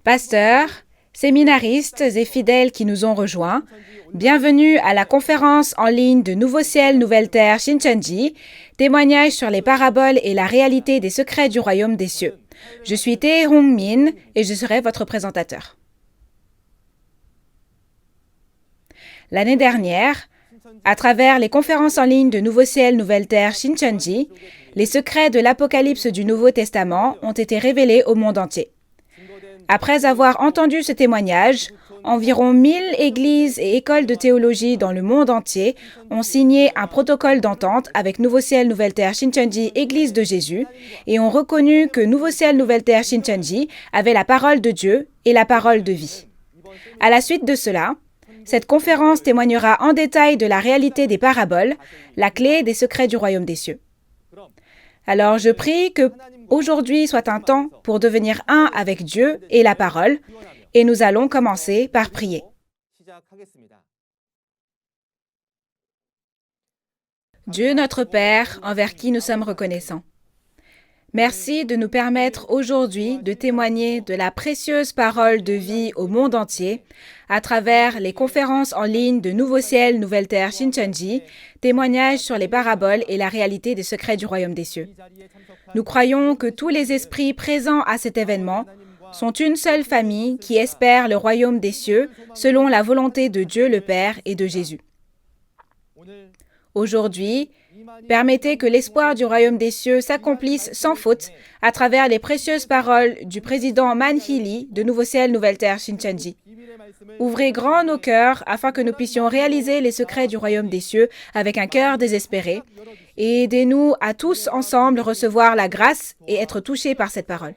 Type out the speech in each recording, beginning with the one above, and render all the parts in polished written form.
Pasteurs, séminaristes et fidèles qui nous ont rejoints, bienvenue à la conférence en ligne de Nouveau Ciel, Nouvelle Terre Shincheonji, témoignage sur les paraboles et la réalité des secrets du royaume des cieux. Je suis Tae Hong Min et je serai votre présentateur. L'année dernière, à travers les conférences en ligne de Nouveau Ciel, Nouvelle Terre Shincheonji, les secrets de l'Apocalypse du Nouveau Testament ont été révélés au monde entier. Après avoir entendu ce témoignage, environ 1000 églises et écoles de théologie dans le monde entier ont signé un protocole d'entente avec Nouveau Ciel, Nouvelle Terre Shincheonji, Église de Jésus, et ont reconnu que Nouveau Ciel, Nouvelle Terre Shincheonji avait la parole de Dieu et la parole de vie. À la suite de cela, cette conférence témoignera en détail de la réalité des paraboles, la clé des secrets du royaume des cieux. Alors je prie que aujourd'hui soit un temps pour devenir un avec Dieu et la parole, et nous allons commencer par prier. Dieu notre Père, envers qui nous sommes reconnaissants. Merci de nous permettre aujourd'hui de témoigner de la précieuse parole de vie au monde entier à travers les conférences en ligne de Nouveau Ciel, Nouvelle Terre Shincheonji, témoignages sur les paraboles et la réalité des secrets du royaume des cieux. Nous croyons que tous les esprits présents à cet événement sont une seule famille qui espère le royaume des cieux selon la volonté de Dieu le Père et de Jésus. Aujourd'hui, permettez que l'espoir du royaume des cieux s'accomplisse sans faute à travers les précieuses paroles du président Man Hee-lee de Nouveau Ciel, Nouvelle Terre Shincheonji. Ouvrez grand nos cœurs afin que nous puissions réaliser les secrets du royaume des cieux avec un cœur désespéré et aidez-nous à tous ensemble recevoir la grâce et être touchés par cette parole.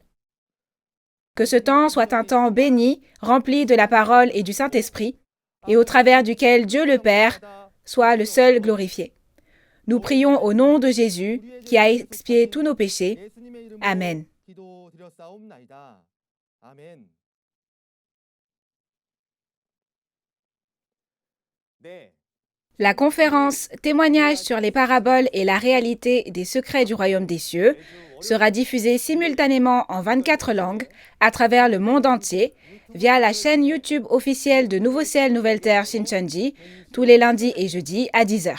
Que ce temps soit un temps béni, rempli de la parole et du Saint-Esprit, et au travers duquel Dieu le Père soit le seul glorifié. Nous prions au nom de Jésus, qui a expié tous nos péchés. Amen. La conférence Témoignage sur les paraboles et la réalité des secrets du royaume des cieux sera diffusée simultanément en 24 langues à travers le monde entier via la chaîne YouTube officielle de Nouveau Ciel, Nouvelle Terre Shincheonji tous les lundis et jeudis à 10h.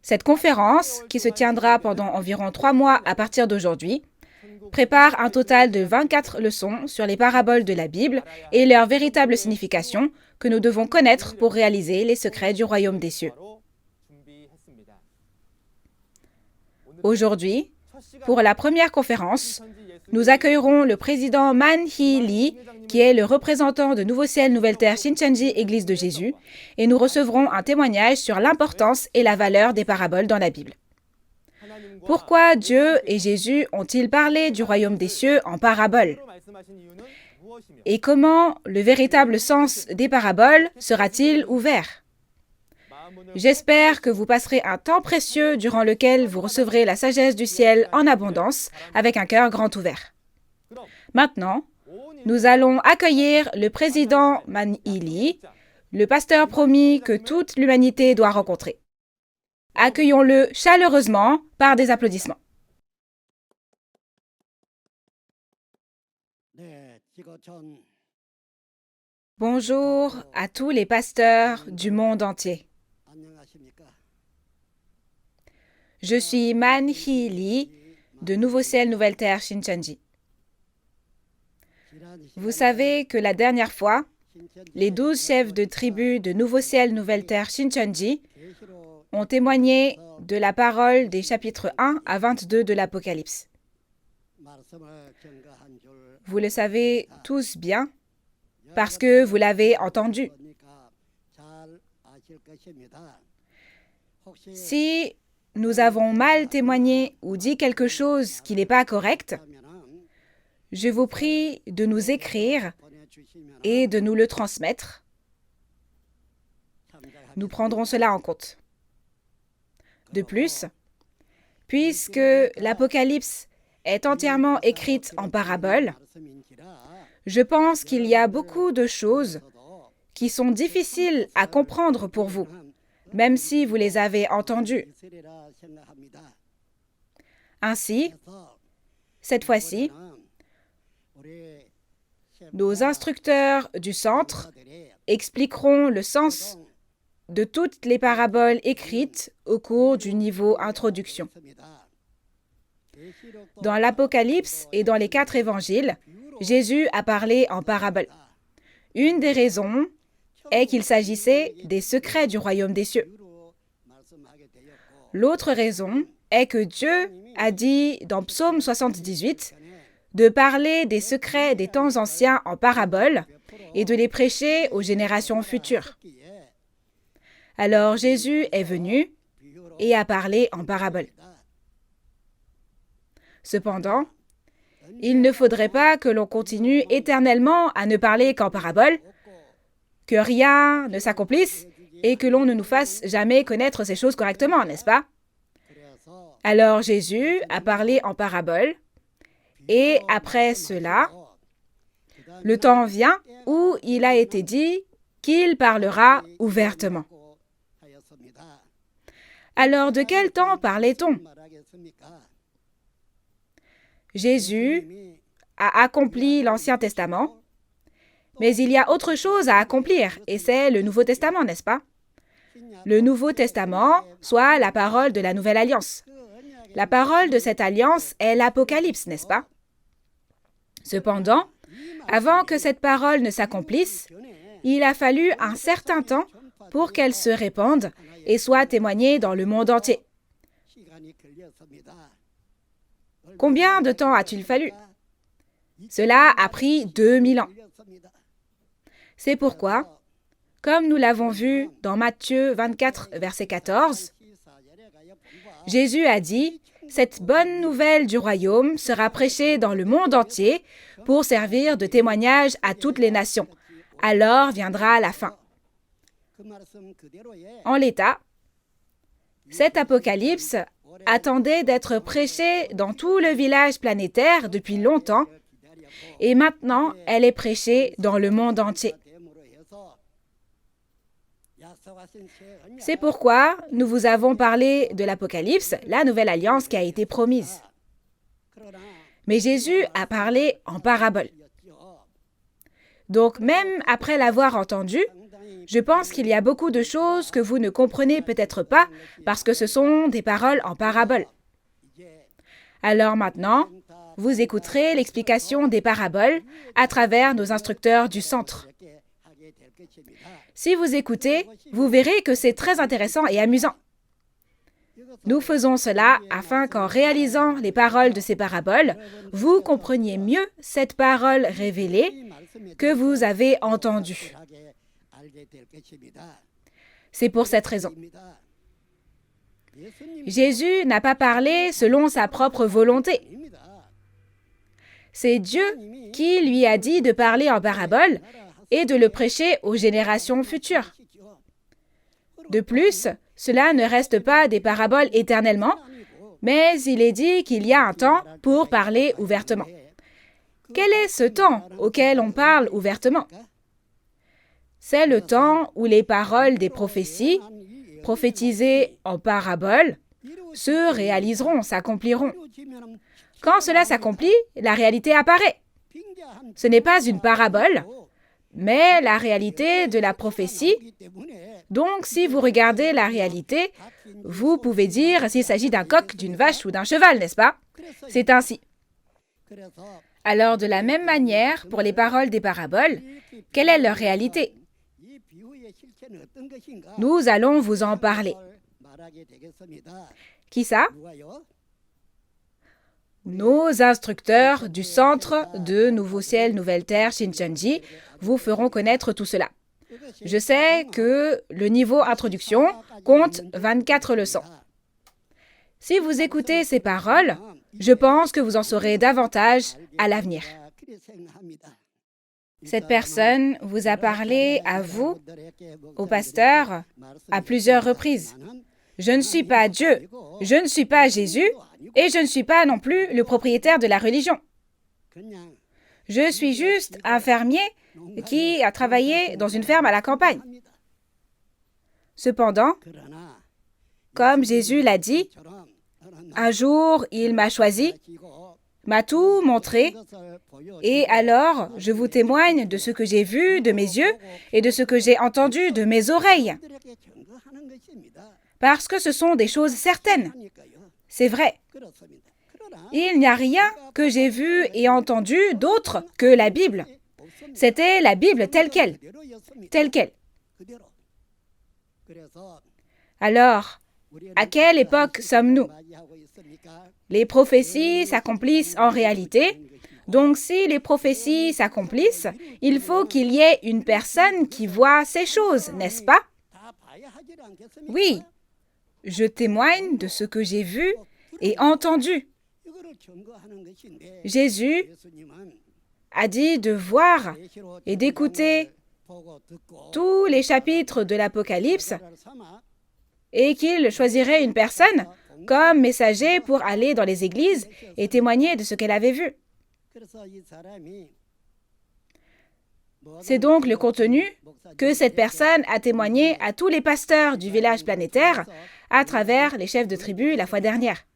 Cette conférence, qui se tiendra pendant environ 3 mois à partir d'aujourd'hui, prépare un total de 24 leçons sur les paraboles de la Bible et leur véritable signification que nous devons connaître pour réaliser les secrets du royaume des cieux. Aujourd'hui, pour la première conférence, nous accueillerons le président Man Hee-lee, qui est le représentant de Nouveau Ciel, Nouvelle Terre Shincheonji, Église de Jésus, et nous recevrons un témoignage sur l'importance et la valeur des paraboles dans la Bible. Pourquoi Dieu et Jésus ont-ils parlé du royaume des cieux en paraboles? Et comment le véritable sens des paraboles sera-t-il ouvert? J'espère que vous passerez un temps précieux durant lequel vous recevrez la sagesse du ciel en abondance avec un cœur grand ouvert. Maintenant, nous allons accueillir le président Man Hee-lee, le pasteur promis que toute l'humanité doit rencontrer. Accueillons-le chaleureusement par des applaudissements. Bonjour à tous les pasteurs du monde entier. Je suis Man Hee-lee de Nouveau Ciel, Nouvelle Terre Shincheonji. Vous savez que la dernière fois, les 12 chefs de tribu de Nouveau Ciel, Nouvelle Terre Shincheonji ont témoigné de la parole des chapitres 1 à 22 de l'Apocalypse. Vous le savez tous bien parce que vous l'avez entendu. Si nous avons mal témoigné ou dit quelque chose qui n'est pas correct, je vous prie de nous écrire et de nous le transmettre. Nous prendrons cela en compte. De plus, puisque l'Apocalypse est entièrement écrite en paraboles, je pense qu'il y a beaucoup de choses qui sont difficiles à comprendre pour vous, même si vous les avez entendues. Ainsi, cette fois-ci, Nos instructeurs du centre expliqueront le sens de toutes les paraboles écrites au cours du niveau introduction. Dans l'Apocalypse et dans les 4 évangiles, Jésus a parlé en paraboles. Une des raisons est qu'il s'agissait des secrets du royaume des cieux. L'autre raison est que Dieu a dit dans Psaume 78 de parler des secrets des temps anciens en paraboles et de les prêcher aux générations futures. Alors Jésus est venu et a parlé en paraboles. Cependant, il ne faudrait pas que l'on continue éternellement à ne parler qu'en paraboles, que rien ne s'accomplisse et que l'on ne nous fasse jamais connaître ces choses correctement, n'est-ce pas? Alors Jésus a parlé en paraboles et après cela, le temps vient où il a été dit qu'il parlera ouvertement. Alors de quel temps parlait-on? Jésus a accompli l'Ancien Testament, mais il y a autre chose à accomplir, et c'est le Nouveau Testament, n'est-ce pas? Le Nouveau Testament, soit la parole de la Nouvelle Alliance. La parole de cette alliance est l'Apocalypse, n'est-ce pas? Cependant, avant que cette parole ne s'accomplisse, il a fallu un certain temps pour qu'elle se répande et soit témoignée dans le monde entier. Combien de temps a-t-il fallu? Cela a pris 2000 ans. C'est pourquoi, comme nous l'avons vu dans Matthieu 24, verset 14, Jésus a dit « Cette bonne nouvelle du royaume sera prêchée dans le monde entier pour servir de témoignage à toutes les nations. Alors viendra la fin. » En l'état, cette apocalypse attendait d'être prêchée dans tout le village planétaire depuis longtemps, et maintenant elle est prêchée dans le monde entier. C'est pourquoi nous vous avons parlé de l'Apocalypse, la nouvelle alliance qui a été promise. Mais Jésus a parlé en parabole. Donc même après l'avoir entendu, je pense qu'il y a beaucoup de choses que vous ne comprenez peut-être pas parce que ce sont des paroles en parabole. Alors maintenant, vous écouterez l'explication des paraboles à travers nos instructeurs du centre. Si vous écoutez, vous verrez que c'est très intéressant et amusant. Nous faisons cela afin qu'en réalisant les paroles de ces paraboles, vous compreniez mieux cette parole révélée que vous avez entendue. C'est pour cette raison. Jésus n'a pas parlé selon sa propre volonté. C'est Dieu qui lui a dit de parler en parabole et de le prêcher aux générations futures. De plus, cela ne reste pas des paraboles éternellement, mais il est dit qu'il y a un temps pour parler ouvertement. Quel est ce temps auquel on parle ouvertement? C'est le temps où les paroles des prophéties, prophétisées en paraboles, se réaliseront, s'accompliront. Quand cela s'accomplit, la réalité apparaît. Ce n'est pas une parabole, mais la réalité de la prophétie. Donc, si vous regardez la réalité, vous pouvez dire s'il s'agit d'un coq, d'une vache ou d'un cheval, n'est-ce pas? C'est ainsi. Alors, de la même manière, pour les paroles des paraboles, quelle est leur réalité? Nous allons vous en parler. Qui ça? Nos instructeurs du Centre de Nouveau Ciel, Nouvelle Terre, Shincheonji, vous feront connaître tout cela. Je sais que le niveau introduction compte 24 leçons. Si vous écoutez ces paroles, je pense que vous en saurez davantage à l'avenir. Cette personne vous a parlé à vous, au pasteur, à plusieurs reprises. Je ne suis pas Dieu, je ne suis pas Jésus, et je ne suis pas non plus le propriétaire de la religion. Je suis juste un fermier qui a travaillé dans une ferme à la campagne. Cependant, comme Jésus l'a dit, un jour il m'a choisi m'a tout montré, et alors je vous témoigne de ce que j'ai vu de mes yeux et de ce que j'ai entendu de mes oreilles, parce que ce sont des choses certaines. C'est vrai. Il n'y a rien que j'ai vu et entendu d'autre que la Bible. C'était la Bible telle quelle. Telle quelle. Alors, à quelle époque sommes-nous? Les prophéties s'accomplissent en réalité. Donc, si les prophéties s'accomplissent, il faut qu'il y ait une personne qui voit ces choses, n'est-ce pas? Oui, je témoigne de ce que j'ai vu et entendu. Jésus a dit de voir et d'écouter tous les chapitres de l'Apocalypse et qu'il choisirait une personne comme messager pour aller dans les églises et témoigner de ce qu'elle avait vu. C'est donc le contenu que cette personne a témoigné à tous les pasteurs du village planétaire à travers les chefs de tribu la fois dernière.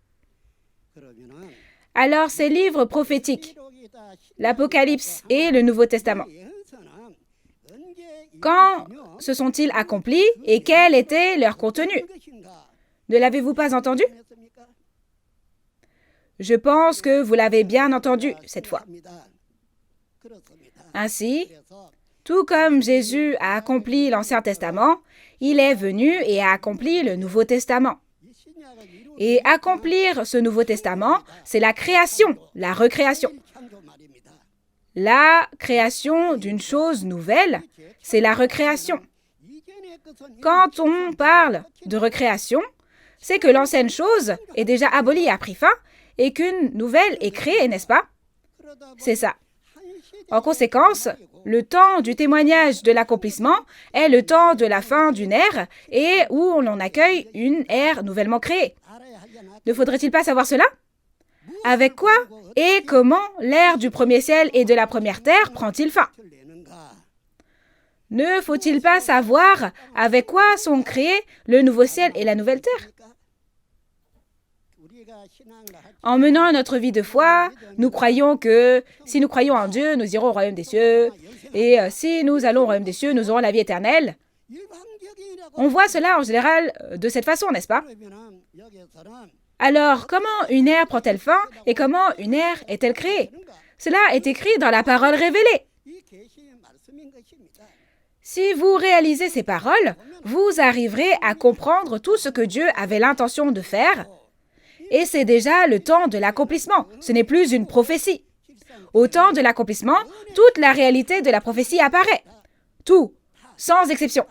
Alors, ces livres prophétiques, l'Apocalypse et le Nouveau Testament, quand se sont-ils accomplis et quel était leur contenu? Ne l'avez-vous pas entendu? Je pense que vous l'avez bien entendu cette fois. Ainsi, tout comme Jésus a accompli l'Ancien Testament, il est venu et a accompli le Nouveau Testament. Et accomplir ce Nouveau Testament, c'est la création, la recréation. La création d'une chose nouvelle, c'est la recréation. Quand on parle de recréation, c'est que l'ancienne chose est déjà abolie et a pris fin et qu'une nouvelle est créée, n'est-ce pas? C'est ça. En conséquence, le temps du témoignage de l'accomplissement est le temps de la fin d'une ère et où l'on accueille une ère nouvellement créée. Ne faudrait-il pas savoir cela? Avec quoi et comment l'ère du premier ciel et de la première terre prend-il fin? Ne faut-il pas savoir avec quoi sont créés le nouveau ciel et la nouvelle terre? En menant notre vie de foi, nous croyons que si nous croyons en Dieu, nous irons au royaume des cieux. Et si nous allons au royaume des cieux, nous aurons la vie éternelle. On voit cela en général de cette façon, n'est-ce pas? Alors, comment une ère prend-elle fin et comment une ère est-elle créée? Cela est écrit dans la parole révélée. Si vous réalisez ces paroles, vous arriverez à comprendre tout ce que Dieu avait l'intention de faire. Et c'est déjà le temps de l'accomplissement. Ce n'est plus une prophétie. Au temps de l'accomplissement, toute la réalité de la prophétie apparaît. Tout, sans exception.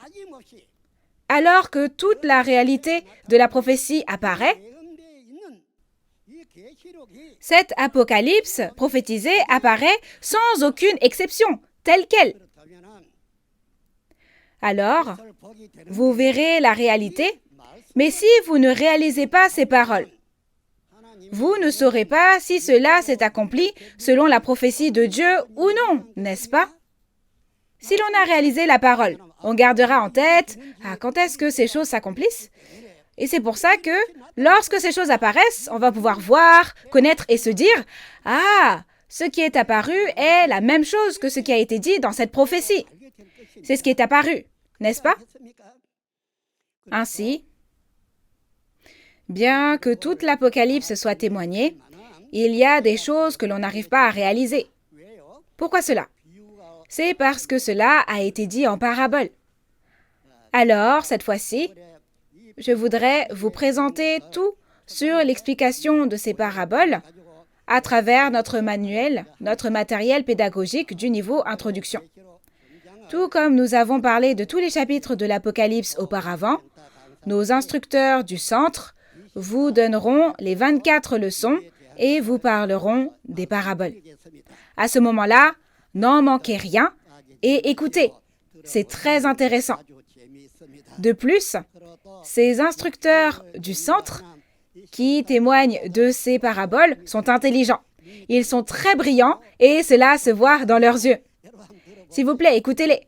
Alors que toute la réalité de la prophétie apparaît, cet apocalypse prophétisé apparaît sans aucune exception, telle qu'elle. Alors, vous verrez la réalité, mais si vous ne réalisez pas ces paroles, vous ne saurez pas si cela s'est accompli selon la prophétie de Dieu ou non, n'est-ce pas? Si l'on a réalisé la parole, on gardera en tête quand est-ce que ces choses s'accomplissent. Et c'est pour ça que lorsque ces choses apparaissent, on va pouvoir voir, connaître et se dire « Ah, ce qui est apparu est la même chose que ce qui a été dit dans cette prophétie. » C'est ce qui est apparu, n'est-ce pas? Ainsi, bien que toute l'Apocalypse soit témoignée, il y a des choses que l'on n'arrive pas à réaliser. Pourquoi cela? C'est parce que cela a été dit en parabole. Alors, cette fois-ci, je voudrais vous présenter tout sur l'explication de ces paraboles à travers notre manuel, notre matériel pédagogique du niveau introduction. Tout comme nous avons parlé de tous les chapitres de l'Apocalypse auparavant, nos instructeurs du centre vous donneront les 24 leçons et vous parleront des paraboles. À ce moment-là, n'en manquez rien et écoutez, c'est très intéressant. De plus, ces instructeurs du centre qui témoignent de ces paraboles sont intelligents. Ils sont très brillants et cela se voit dans leurs yeux. S'il vous plaît, écoutez-les.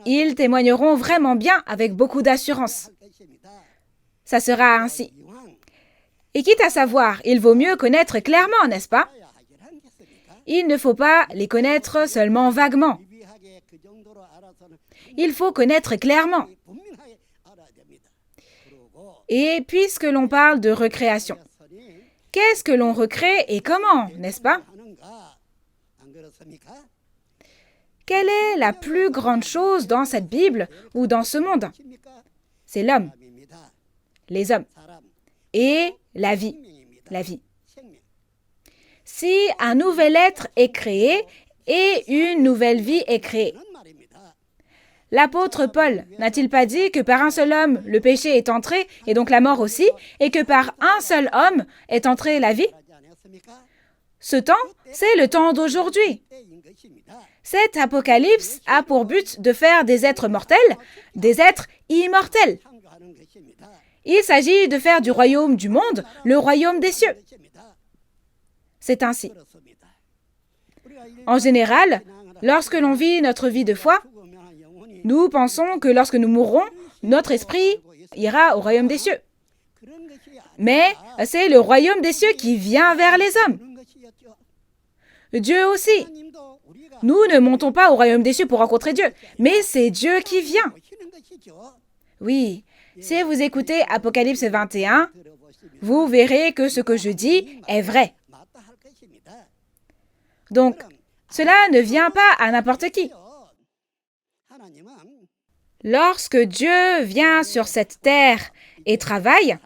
Ils témoigneront vraiment bien avec beaucoup d'assurance. Ça sera ainsi. Et quitte à savoir, il vaut mieux connaître clairement, n'est-ce pas? Il ne faut pas les connaître seulement vaguement. Il faut connaître clairement. Et puisque l'on parle de recréation, qu'est-ce que l'on recrée et comment, n'est-ce pas? Quelle est la plus grande chose dans cette Bible ou dans ce monde? C'est l'homme, les hommes et la vie, la vie. Si un nouvel être est créé et une nouvelle vie est créée, l'apôtre Paul n'a-t-il pas dit que par un seul homme, le péché est entré et donc la mort aussi, et que par un seul homme est entrée la vie? Ce temps, c'est le temps d'aujourd'hui. Cet apocalypse a pour but de faire des êtres mortels, des êtres immortels. Il s'agit de faire du royaume du monde le royaume des cieux. C'est ainsi. En général, lorsque l'on vit notre vie de foi, nous pensons que lorsque nous mourrons, notre esprit ira au royaume des cieux. Mais c'est le royaume des cieux qui vient vers les hommes. Dieu aussi. Nous ne montons pas au royaume des cieux pour rencontrer Dieu, mais c'est Dieu qui vient. Oui, si vous écoutez Apocalypse 21, vous verrez que ce que je dis est vrai. Donc, cela ne vient pas à n'importe qui. Lorsque Dieu vient sur cette terre et travaille,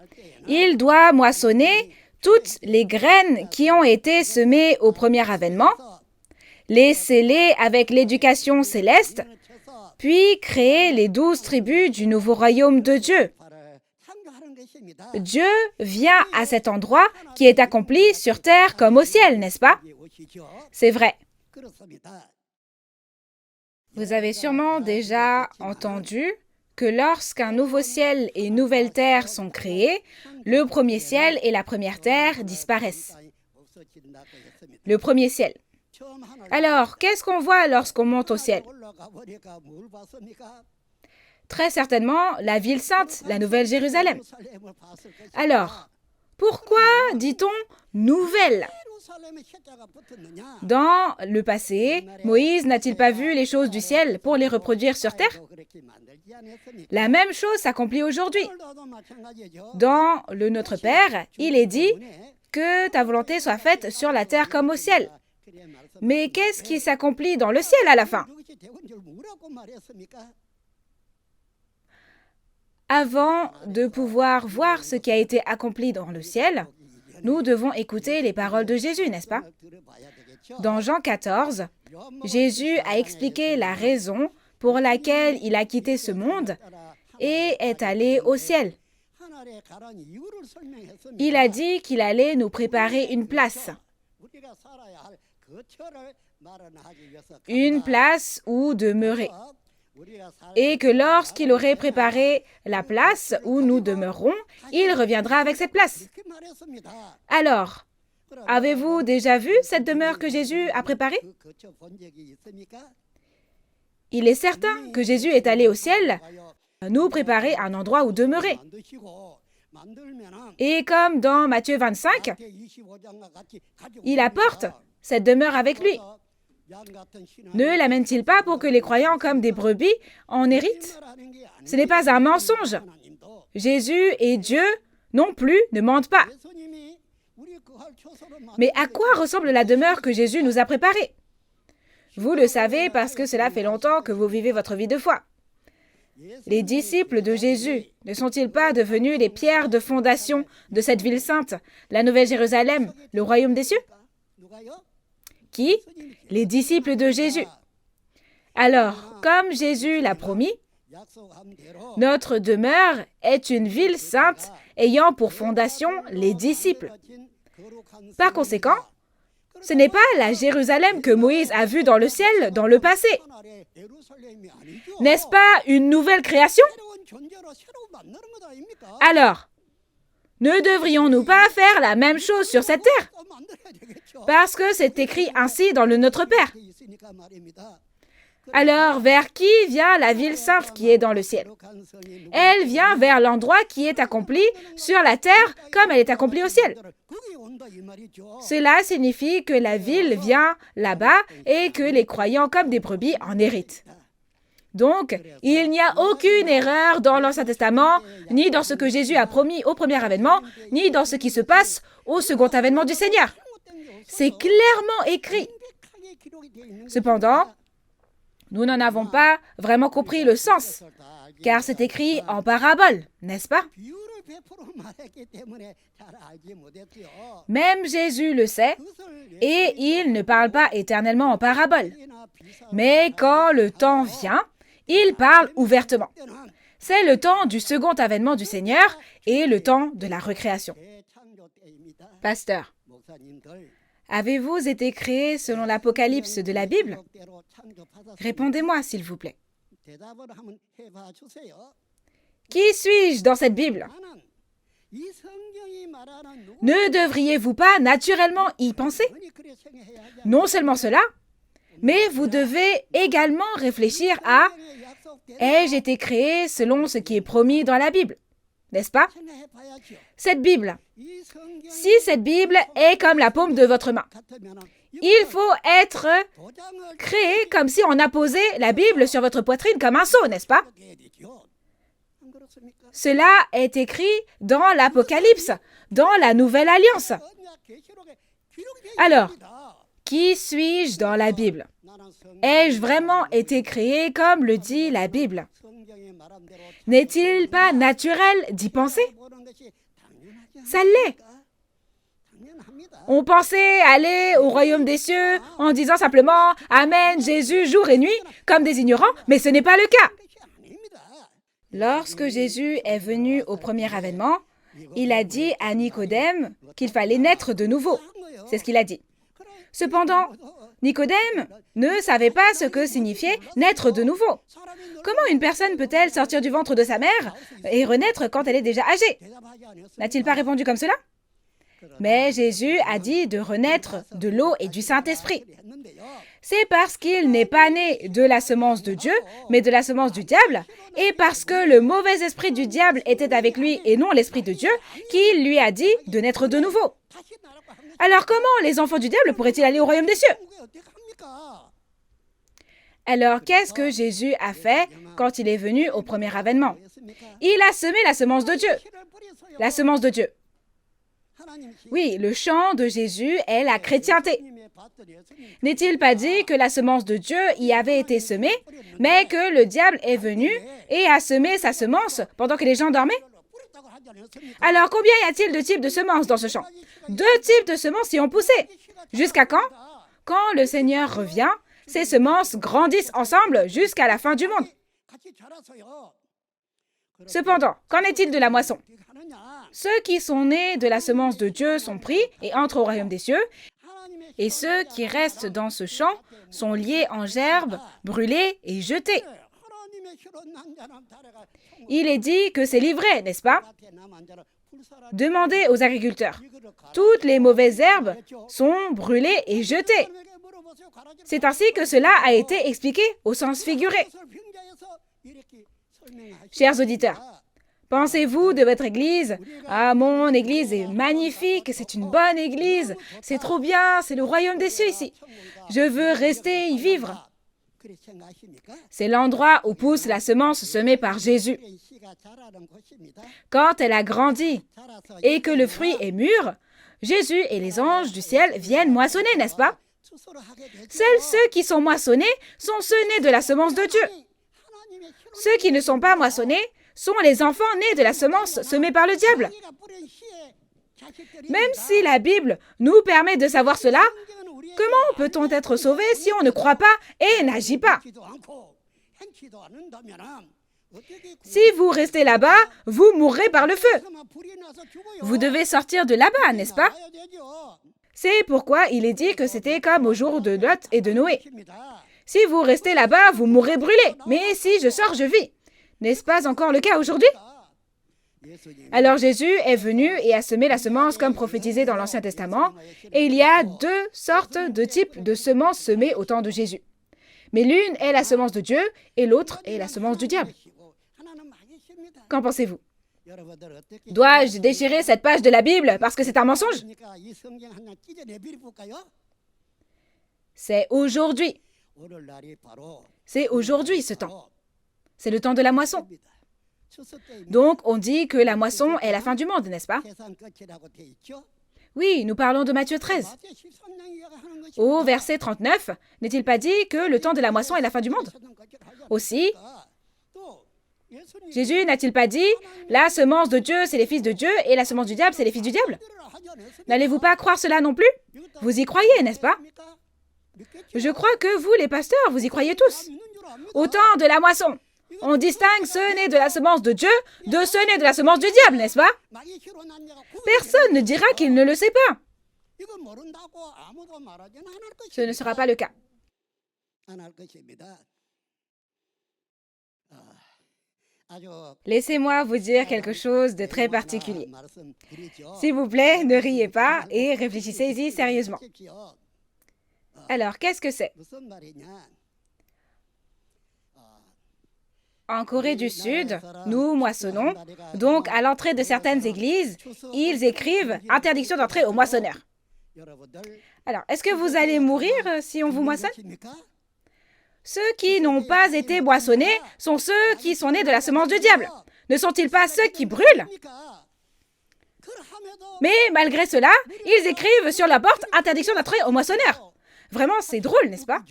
il doit moissonner toutes les graines qui ont été semées au premier avènement, les sceller avec l'éducation céleste, puis créer les 12 tribus du nouveau royaume de Dieu. Dieu vient à cet endroit qui est accompli sur terre comme au ciel, n'est-ce pas? C'est vrai. Vous avez sûrement déjà entendu que lorsqu'un nouveau ciel et une nouvelle terre sont créés, le premier ciel et la première terre disparaissent. Le premier ciel. Alors, qu'est-ce qu'on voit lorsqu'on monte au ciel? Très certainement, la ville sainte, la Nouvelle Jérusalem. Alors, pourquoi dit-on « nouvelle » ? Dans le passé, Moïse n'a-t-il pas vu les choses du ciel pour les reproduire sur terre? La même chose s'accomplit aujourd'hui. Dans le Notre Père, il est dit que ta volonté soit faite sur la terre comme au ciel. Mais qu'est-ce qui s'accomplit dans le ciel à la fin? Avant de pouvoir voir ce qui a été accompli dans le ciel, nous devons écouter les paroles de Jésus, n'est-ce pas? Dans Jean 14, Jésus a expliqué la raison pour laquelle il a quitté ce monde et est allé au ciel. Il a dit qu'il allait nous préparer une place où demeurer. Et que lorsqu'il aurait préparé la place où nous demeurerons, il reviendra avec cette place. Alors, avez-vous déjà vu cette demeure que Jésus a préparée? Il est certain que Jésus est allé au ciel nous préparer un endroit où demeurer. Et comme dans Matthieu 25, il apporte cette demeure avec lui. Ne l'amène-t-il pas pour que les croyants comme des brebis en héritent? Ce n'est pas un mensonge. Jésus et Dieu non plus ne mentent pas. Mais à quoi ressemble la demeure que Jésus nous a préparée? Vous le savez parce que cela fait longtemps que vous vivez votre vie de foi. Les disciples de Jésus ne sont-ils pas devenus les pierres de fondation de cette ville sainte, la Nouvelle Jérusalem, le royaume des cieux? Qui? Les disciples de Jésus. Alors, comme Jésus l'a promis, notre demeure est une ville sainte ayant pour fondation les disciples. Par conséquent, ce n'est pas la Jérusalem que Moïse a vue dans le ciel dans le passé. N'est-ce pas une nouvelle création? Alors, ne devrions-nous pas faire la même chose sur cette terre? Parce que c'est écrit ainsi dans le Notre Père. Alors, vers qui vient la ville sainte qui est dans le ciel? Elle vient vers l'endroit qui est accompli sur la terre comme elle est accomplie au ciel. Cela signifie que la ville vient là-bas et que les croyants comme des brebis en héritent. Donc, il n'y a aucune erreur dans l'Ancien Testament, ni dans ce que Jésus a promis au premier avènement, ni dans ce qui se passe au second avènement du Seigneur. C'est clairement écrit. Cependant, nous n'en avons pas vraiment compris le sens, car c'est écrit en parabole, n'est-ce pas? Même Jésus le sait, et il ne parle pas éternellement en parabole. Mais quand le temps vient, il parle ouvertement. C'est le temps du second avènement du Seigneur et le temps de la recréation. Pasteur, avez-vous été créé selon l'Apocalypse de la Bible? Répondez-moi, s'il vous plaît. Qui suis-je dans cette Bible? Ne devriez-vous pas naturellement y penser? Non seulement cela, mais vous devez également réfléchir à « Ai-je été créé selon ce qui est promis dans la Bible ?» N'est-ce pas? Cette Bible, si cette Bible est comme la paume de votre main, il faut être créé comme si on apposait la Bible sur votre poitrine comme un sceau, n'est-ce pas? Cela est écrit dans l'Apocalypse, dans la Nouvelle Alliance. Alors, qui suis-je dans la Bible? Ai-je vraiment été créé comme le dit la Bible? N'est-il pas naturel d'y penser? Ça l'est. On pensait aller au royaume des cieux en disant simplement « Amen, Jésus, jour et nuit » comme des ignorants, mais ce n'est pas le cas. Lorsque Jésus est venu au premier avènement, il a dit à Nicodème qu'il fallait naître de nouveau. C'est ce qu'il a dit. Cependant, Nicodème ne savait pas ce que signifiait naître de nouveau. Comment une personne peut-elle sortir du ventre de sa mère et renaître quand elle est déjà âgée? N'a-t-il pas répondu comme cela? Mais Jésus a dit de renaître de l'eau et du Saint-Esprit. C'est parce qu'il n'est pas né de la semence de Dieu, mais de la semence du diable, et parce que le mauvais esprit du diable était avec lui et non l'esprit de Dieu, qu'il lui a dit de naître de nouveau. Alors comment les enfants du diable pourraient-ils aller au royaume des cieux? Alors qu'est-ce que Jésus a fait quand il est venu au premier avènement? Il a semé la semence de Dieu. La semence de Dieu. Oui, le champ de Jésus est la chrétienté. N'est-il pas dit que la semence de Dieu y avait été semée, mais que le diable est venu et a semé sa semence pendant que les gens dormaient? Alors, combien y a-t-il de types de semences dans ce champ? 2 types de semences y ont poussé. Jusqu'à quand? Quand le Seigneur revient, ces semences grandissent ensemble jusqu'à la fin du monde. Cependant, qu'en est-il de la moisson? Ceux qui sont nés de la semence de Dieu sont pris et entrent au royaume des cieux, et ceux qui restent dans ce champ sont liés en gerbes, brûlés et jetés. Il est dit que c'est livré, n'est-ce pas? Demandez aux agriculteurs. Toutes les mauvaises herbes sont brûlées et jetées. C'est ainsi que cela a été expliqué au sens figuré. Chers auditeurs, pensez-vous de votre église? Ah, mon église est magnifique, c'est une bonne église, c'est trop bien, c'est le royaume des cieux ici. Je veux rester y vivre. C'est l'endroit où pousse la semence semée par Jésus. Quand elle a grandi et que le fruit est mûr, Jésus et les anges du ciel viennent moissonner, n'est-ce pas? Seuls ceux qui sont moissonnés sont ceux nés de la semence de Dieu. Ceux qui ne sont pas moissonnés sont les enfants nés de la semence semée par le diable. Même si la Bible nous permet de savoir cela, comment peut-on être sauvé si on ne croit pas et n'agit pas? Si vous restez là-bas, vous mourrez par le feu. Vous devez sortir de là-bas, n'est-ce pas? C'est pourquoi il est dit que c'était comme au jour de Lot et de Noé. Si vous restez là-bas, vous mourrez brûlé. Mais si je sors, je vis. N'est-ce pas encore le cas aujourd'hui? Alors Jésus est venu et a semé la semence comme prophétisé dans l'Ancien Testament, et il y a 2 sortes de types de semences semées au temps de Jésus. Mais l'une est la semence de Dieu et l'autre est la semence du diable. Qu'en pensez-vous? Dois-je déchirer cette page de la Bible parce que c'est un mensonge? C'est aujourd'hui. C'est aujourd'hui ce temps. C'est le temps de la moisson. Donc, on dit que la moisson est la fin du monde, n'est-ce pas? Oui, nous parlons de Matthieu 13. Au verset 39, n'est-il pas dit que le temps de la moisson est la fin du monde? Aussi, Jésus n'a-t-il pas dit « La semence de Dieu, c'est les fils de Dieu, et la semence du diable, c'est les fils du diable » N'allez-vous pas croire cela non plus? Vous y croyez, n'est-ce pas? Je crois que vous, les pasteurs, vous y croyez tous. Au temps de la moisson, on distingue ce né de la semence de Dieu de ce né de la semence du diable, n'est-ce pas? Personne ne dira qu'il ne le sait pas. Ce ne sera pas le cas. Laissez-moi vous dire quelque chose de très particulier. S'il vous plaît, ne riez pas et réfléchissez-y sérieusement. Alors, qu'est-ce que c'est? En Corée du Sud, nous moissonnons, donc à l'entrée de certaines églises, ils écrivent « Interdiction d'entrer aux moissonneurs ». Alors, est-ce que vous allez mourir si on vous moissonne? Ceux qui n'ont pas été moissonnés sont ceux qui sont nés de la semence du diable. Ne sont-ils pas ceux qui brûlent? Mais malgré cela, ils écrivent sur la porte « Interdiction d'entrer aux moissonneurs ». Vraiment, c'est drôle, n'est-ce pas?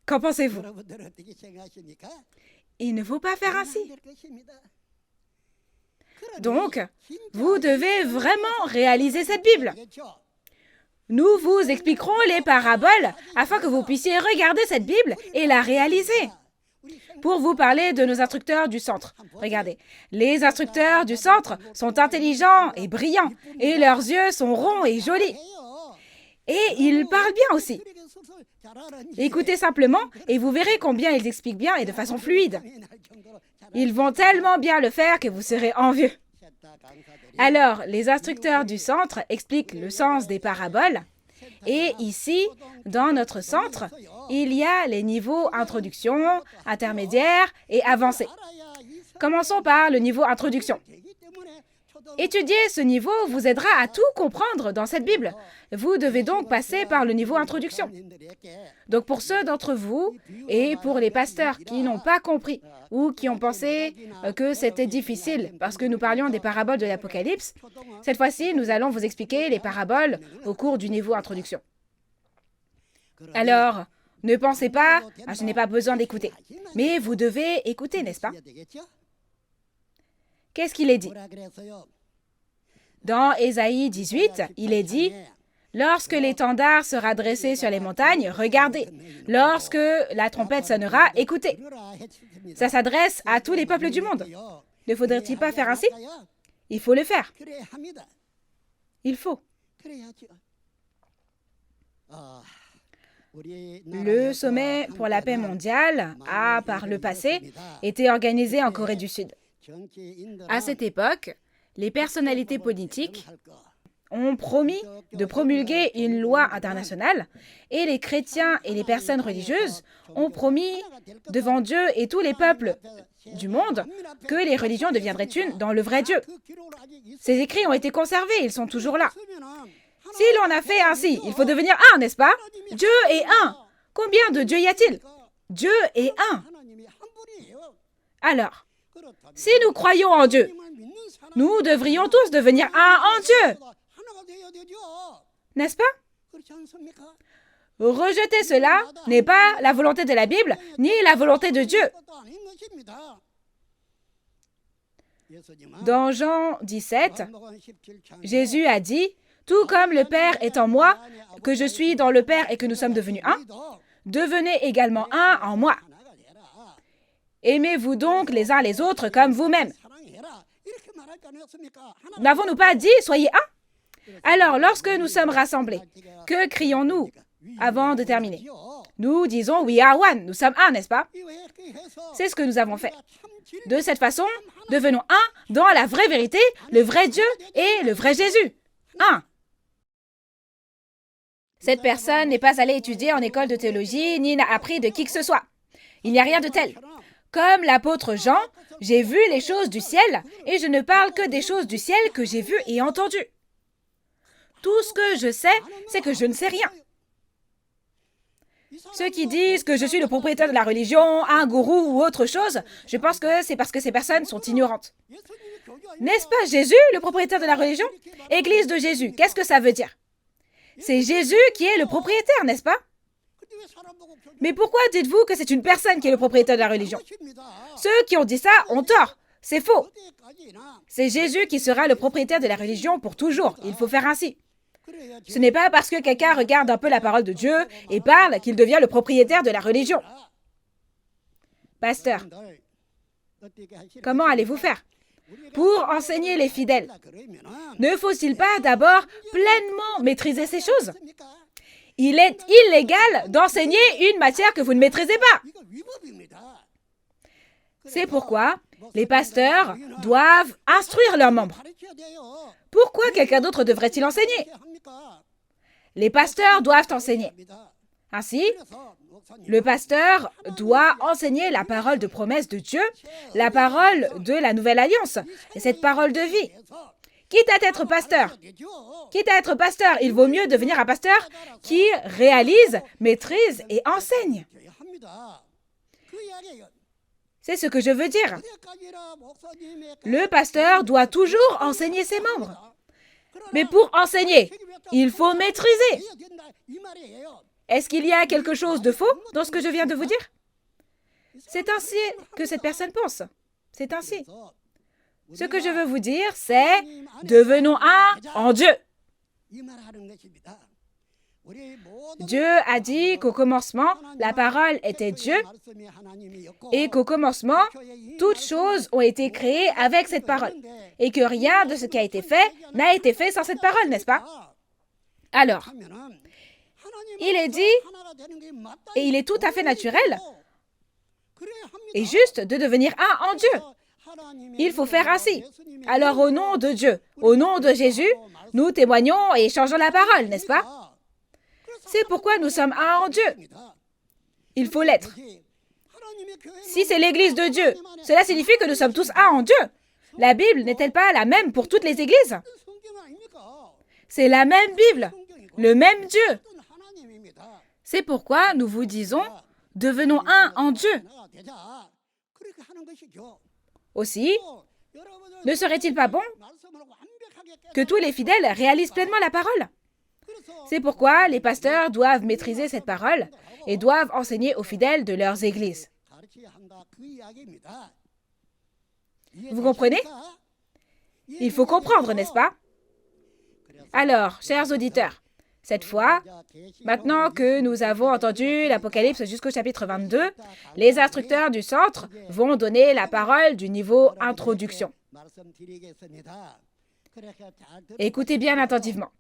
Qu'en pensez-vous? Il ne faut pas faire ainsi. Donc, vous devez vraiment réaliser cette Bible. Nous vous expliquerons les paraboles afin que vous puissiez regarder cette Bible et la réaliser. Pour vous parler de nos instructeurs du centre. Regardez, les instructeurs du centre sont intelligents et brillants et leurs yeux sont ronds et jolis. Et ils parlent bien aussi. Écoutez simplement et vous verrez combien ils expliquent bien et de façon fluide. Ils vont tellement bien le faire que vous serez envieux. Alors, les instructeurs du centre expliquent le sens des paraboles. Et ici, dans notre centre, il y a les niveaux introduction, intermédiaire et avancé. Commençons par le niveau introduction. Étudier ce niveau vous aidera à tout comprendre dans cette Bible. Vous devez donc passer par le niveau introduction. Donc pour ceux d'entre vous et pour les pasteurs qui n'ont pas compris ou qui ont pensé que c'était difficile parce que nous parlions des paraboles de l'Apocalypse, cette fois-ci, nous allons vous expliquer les paraboles au cours du niveau introduction. Alors, ne pensez pas, je n'ai pas besoin d'écouter. Mais vous devez écouter, n'est-ce pas? Qu'est-ce qu'il est dit? Dans Ésaïe 18, il est dit « Lorsque l'étendard sera dressé sur les montagnes, regardez. Lorsque la trompette sonnera, écoutez. » Ça s'adresse à tous les peuples du monde. Ne faudrait-il pas faire ainsi? Il faut le faire. Il faut. Le sommet pour la paix mondiale a, par le passé, été organisé en Corée du Sud. À cette époque, les personnalités politiques ont promis de promulguer une loi internationale et les chrétiens et les personnes religieuses ont promis devant Dieu et tous les peuples du monde que les religions deviendraient une dans le vrai Dieu. Ces écrits ont été conservés, ils sont toujours là. Si l'on a fait ainsi, il faut devenir un, n'est-ce pas? Dieu est un. Combien de dieux y a-t-il? Dieu est un. Alors, si nous croyons en Dieu, nous devrions tous devenir un en Dieu. N'est-ce pas? Rejeter cela n'est pas la volonté de la Bible, ni la volonté de Dieu. Dans Jean 17, Jésus a dit « Tout comme le Père est en moi, que je suis dans le Père et que nous sommes devenus un, devenez également un en moi. Aimez-vous donc les uns les autres comme vous-mêmes. » N'avons-nous pas dit « Soyez un » Alors, lorsque nous sommes rassemblés, que crions-nous avant de terminer? Nous disons « We are one », nous sommes un, n'est-ce pas? C'est ce que nous avons fait. De cette façon, devenons un dans la vraie vérité, le vrai Dieu et le vrai Jésus. Un. Cette personne n'est pas allée étudier en école de théologie, ni n'a appris de qui que ce soit. Il n'y a rien de tel. Comme l'apôtre Jean, j'ai vu les choses du ciel, et je ne parle que des choses du ciel que j'ai vues et entendues. Tout ce que je sais, c'est que je ne sais rien. Ceux qui disent que je suis le propriétaire de la religion, un gourou ou autre chose, je pense que c'est parce que ces personnes sont ignorantes. N'est-ce pas Jésus, le propriétaire de la religion? Église de Jésus, qu'est-ce que ça veut dire? C'est Jésus qui est le propriétaire, n'est-ce pas? Mais pourquoi dites-vous que c'est une personne qui est le propriétaire de la religion? Ceux qui ont dit ça ont tort. C'est faux. C'est Jésus qui sera le propriétaire de la religion pour toujours. Il faut faire ainsi. Ce n'est pas parce que quelqu'un regarde un peu la parole de Dieu et parle qu'il devient le propriétaire de la religion. Pasteur, comment allez-vous faire pour enseigner les fidèles? Ne faut-il pas d'abord pleinement maîtriser ces choses? Il est illégal d'enseigner une matière que vous ne maîtrisez pas. C'est pourquoi les pasteurs doivent instruire leurs membres. Pourquoi quelqu'un d'autre devrait-il enseigner? Les pasteurs doivent enseigner. Ainsi, le pasteur doit enseigner la parole de promesse de Dieu, la parole de la nouvelle alliance, et cette parole de vie. Quitte à être pasteur, il vaut mieux devenir un pasteur qui réalise, maîtrise et enseigne. C'est ce que je veux dire. Le pasteur doit toujours enseigner ses membres. Mais pour enseigner, il faut maîtriser. Est-ce qu'il y a quelque chose de faux dans ce que je viens de vous dire? C'est ainsi que cette personne pense. C'est ainsi. Ce que je veux vous dire, c'est « devenons un en Dieu ». Dieu a dit qu'au commencement, la parole était Dieu et qu'au commencement, toutes choses ont été créées avec cette parole et que rien de ce qui a été fait n'a été fait sans cette parole, n'est-ce pas? Alors, il est dit, et il est tout à fait naturel et juste de devenir un en Dieu. Il faut faire ainsi. Alors au nom de Dieu, au nom de Jésus, nous témoignons et échangeons la parole, n'est-ce pas? C'est pourquoi nous sommes un en Dieu. Il faut l'être. Si c'est l'Église de Dieu, cela signifie que nous sommes tous un en Dieu. La Bible n'est-elle pas la même pour toutes les églises? C'est la même Bible, le même Dieu. C'est pourquoi nous vous disons, devenons un en Dieu. Aussi, ne serait-il pas bon que tous les fidèles réalisent pleinement la parole? C'est pourquoi les pasteurs doivent maîtriser cette parole et doivent enseigner aux fidèles de leurs églises. Vous comprenez? Il faut comprendre, n'est-ce pas? Alors, chers auditeurs, cette fois, maintenant que nous avons entendu l'Apocalypse jusqu'au chapitre 22, les instructeurs du centre vont donner la parole du niveau introduction. Écoutez bien attentivement.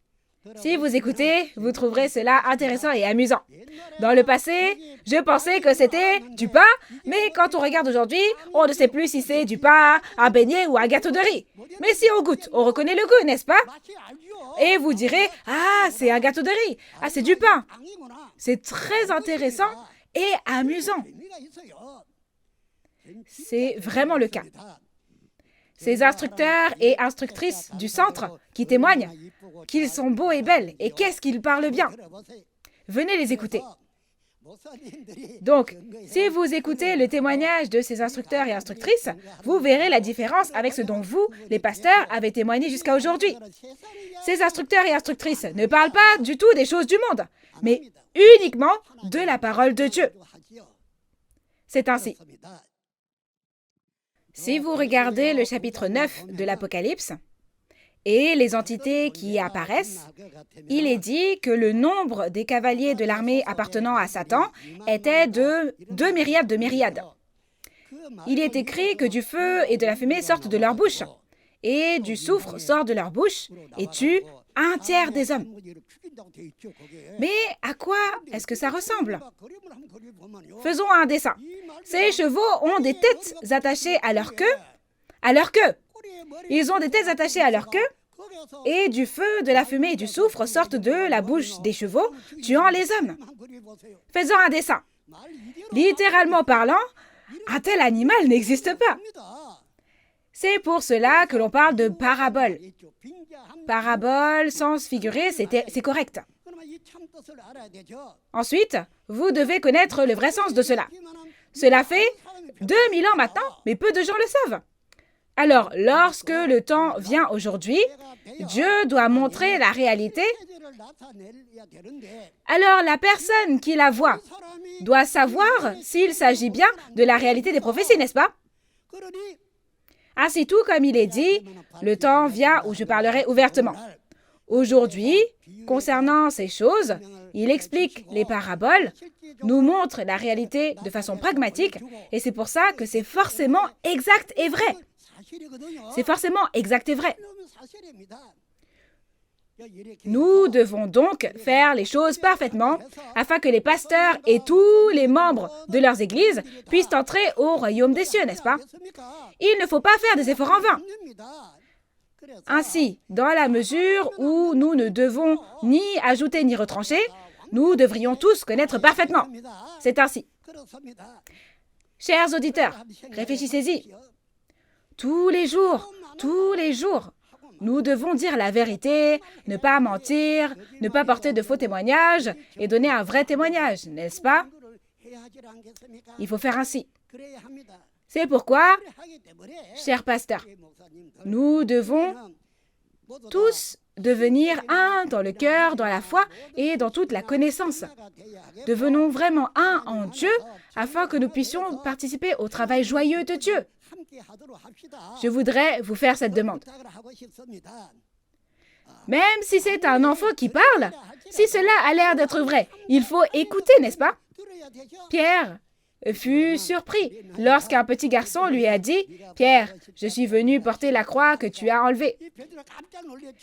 Si vous écoutez, vous trouverez cela intéressant et amusant. Dans le passé, je pensais que c'était du pain, mais quand on regarde aujourd'hui, on ne sait plus si c'est du pain, un beignet ou un gâteau de riz. Mais si on goûte, on reconnaît le goût, n'est-ce pas? Et vous direz, ah, c'est un gâteau de riz, ah, c'est du pain. C'est très intéressant et amusant. C'est vraiment le cas. Ces instructeurs et instructrices du centre qui témoignent qu'ils sont beaux et belles et qu'est-ce qu'ils parlent bien. Venez les écouter. Donc, si vous écoutez le témoignage de ces instructeurs et instructrices, vous verrez la différence avec ce dont vous, les pasteurs, avez témoigné jusqu'à aujourd'hui. Ces instructeurs et instructrices ne parlent pas du tout des choses du monde, mais uniquement de la parole de Dieu. C'est ainsi. Si vous regardez le chapitre 9 de l'Apocalypse et les entités qui y apparaissent, il est dit que le nombre des cavaliers de l'armée appartenant à Satan était de 2 myriades de myriades. Il est écrit que du feu et de la fumée sortent de leur bouche, et du soufre sort de leur bouche et tue un tiers des hommes. Mais à quoi est-ce que ça ressemble? Faisons un dessin. Ces chevaux ont des têtes attachées à leur queue. Ils ont des têtes attachées à leur queue et du feu, de la fumée et du soufre sortent de la bouche des chevaux, tuant les hommes. Faisons un dessin. Littéralement parlant, un tel animal n'existe pas. C'est pour cela que l'on parle de parabole. Parabole, sens figuré, c'est correct. Ensuite, vous devez connaître le vrai sens de cela. Cela fait 2000 ans maintenant, mais peu de gens le savent. Alors, lorsque le temps vient aujourd'hui, Dieu doit montrer la réalité. Alors, la personne qui la voit doit savoir s'il s'agit bien de la réalité des prophéties, n'est-ce pas? Ainsi tout comme il est dit, le temps vient où je parlerai ouvertement. Aujourd'hui, concernant ces choses, il explique les paraboles, nous montre la réalité de façon pragmatique, et c'est pour ça que c'est forcément exact et vrai. C'est forcément exact et vrai. Nous devons donc faire les choses parfaitement afin que les pasteurs et tous les membres de leurs églises puissent entrer au royaume des cieux, n'est-ce pas? Il ne faut pas faire des efforts en vain. Ainsi, dans la mesure où nous ne devons ni ajouter ni retrancher, nous devrions tous connaître parfaitement. C'est ainsi. Chers auditeurs, réfléchissez-y. Tous les jours, nous devons dire la vérité, ne pas mentir, ne pas porter de faux témoignages et donner un vrai témoignage, n'est-ce pas? Il faut faire ainsi. C'est pourquoi, chers pasteurs, nous devons tous devenir un dans le cœur, dans la foi et dans toute la connaissance. Devenons vraiment un en Dieu afin que nous puissions participer au travail joyeux de Dieu. Je voudrais vous faire cette demande. Même si c'est un enfant qui parle, si cela a l'air d'être vrai, il faut écouter, n'est-ce pas? Pierre fut surpris lorsqu'un petit garçon lui a dit « Pierre, je suis venu porter la croix que tu as enlevée. »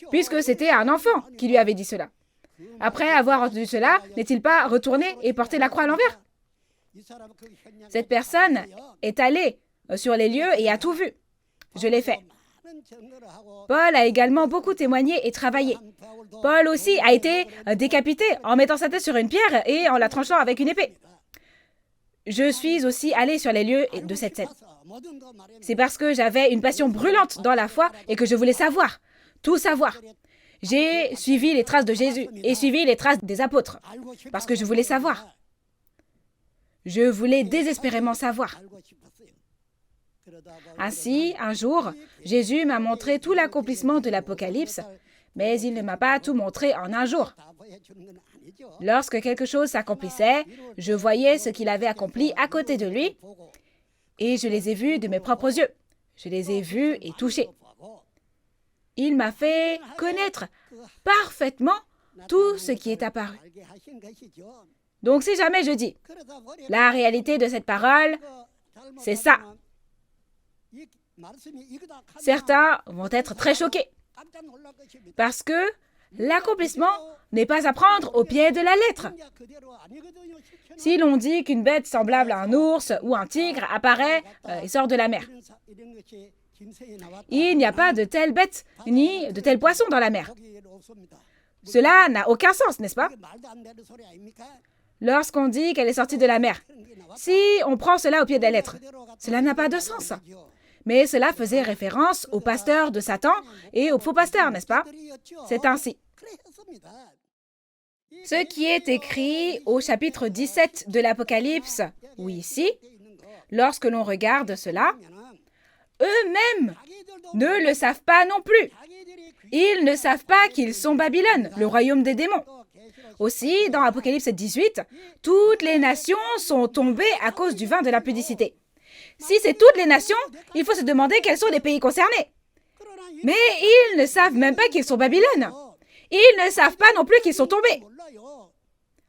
Puisque c'était un enfant qui lui avait dit cela. Après avoir entendu cela, n'est-il pas retourné et porté la croix à l'envers? Cette personne est allée sur les lieux et a tout vu. Je l'ai fait. Paul a également beaucoup témoigné et travaillé. Paul aussi a été décapité en mettant sa tête sur une pierre et en la tranchant avec une épée. Je suis aussi allé sur les lieux de cette scène. C'est parce que j'avais une passion brûlante dans la foi et que je voulais savoir, tout savoir. J'ai suivi les traces de Jésus et suivi les traces des apôtres parce que je voulais savoir. Je voulais désespérément savoir. Ainsi, un jour, Jésus m'a montré tout l'accomplissement de l'Apocalypse, mais il ne m'a pas tout montré en un jour. Lorsque quelque chose s'accomplissait, je voyais ce qu'il avait accompli à côté de lui et je les ai vus de mes propres yeux. Je les ai vus et touchés. Il m'a fait connaître parfaitement tout ce qui est apparu. Donc si jamais je dis, la réalité de cette parole, c'est ça. Certains vont être très choqués parce que l'accomplissement n'est pas à prendre au pied de la lettre. Si l'on dit qu'une bête semblable à un ours ou un tigre apparaît et sort de la mer, il n'y a pas de telle bête ni de tel poisson dans la mer. Cela n'a aucun sens, n'est-ce pas? Lorsqu'on dit qu'elle est sortie de la mer, si on prend cela au pied de la lettre, cela n'a pas de sens. Mais cela faisait référence aux pasteurs de Satan et aux faux pasteurs, n'est-ce pas? C'est ainsi. Ce qui est écrit au chapitre 17 de l'Apocalypse, ou ici, lorsque l'on regarde cela, eux-mêmes ne le savent pas non plus. Ils ne savent pas qu'ils sont Babylone, le royaume des démons. Aussi, dans Apocalypse 18, toutes les nations sont tombées à cause du vin de l'impudicité. Si c'est toutes les nations, il faut se demander quels sont les pays concernés. Mais ils ne savent même pas qu'ils sont Babylone. Ils ne savent pas non plus qu'ils sont tombés.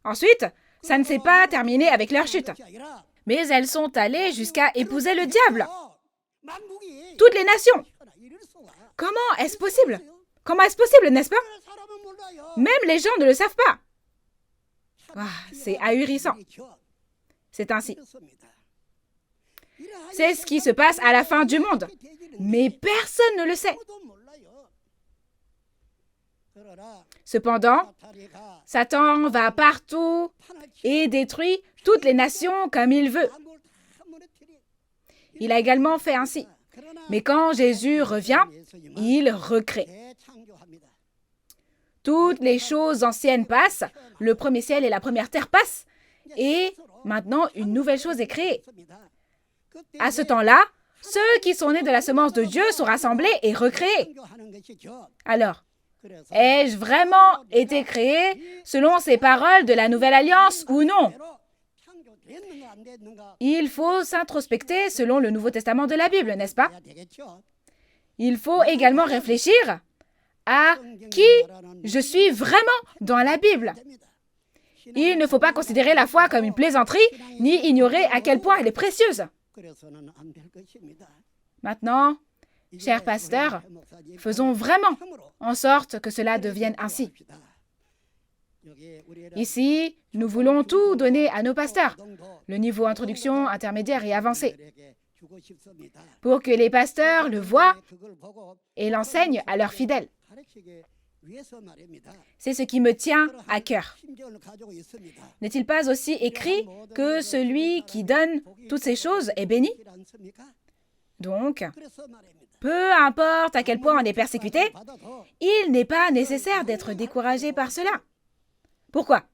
Ensuite, ça ne s'est pas terminé avec leur chute. Mais elles sont allées jusqu'à épouser le diable. Toutes les nations. Comment est-ce possible? Comment est-ce possible, n'est-ce pas? Même les gens ne le savent pas. Ah, c'est ahurissant. C'est ainsi. C'est ce qui se passe à la fin du monde. Mais personne ne le sait. Cependant, Satan va partout et détruit toutes les nations comme il veut. Il a également fait ainsi. Mais quand Jésus revient, il recrée. Toutes les choses anciennes passent, le premier ciel et la première terre passent, et maintenant une nouvelle chose est créée. À ce temps-là, ceux qui sont nés de la semence de Dieu sont rassemblés et recréés. Alors, ai-je vraiment été créé selon ces paroles de la Nouvelle Alliance ou non? Il faut s'introspecter selon le Nouveau Testament de la Bible, n'est-ce pas? Il faut également réfléchir à qui je suis vraiment dans la Bible. Il ne faut pas considérer la foi comme une plaisanterie, ni ignorer à quel point elle est précieuse. Maintenant, chers pasteurs, faisons vraiment en sorte que cela devienne ainsi. Ici, nous voulons tout donner à nos pasteurs, le niveau introduction, intermédiaire et avancé, pour que les pasteurs le voient et l'enseignent à leurs fidèles. C'est ce qui me tient à cœur. N'est-il pas aussi écrit que celui qui donne toutes ces choses est béni? Donc, peu importe à quel point on est persécuté, il n'est pas nécessaire d'être découragé par cela. Pourquoi?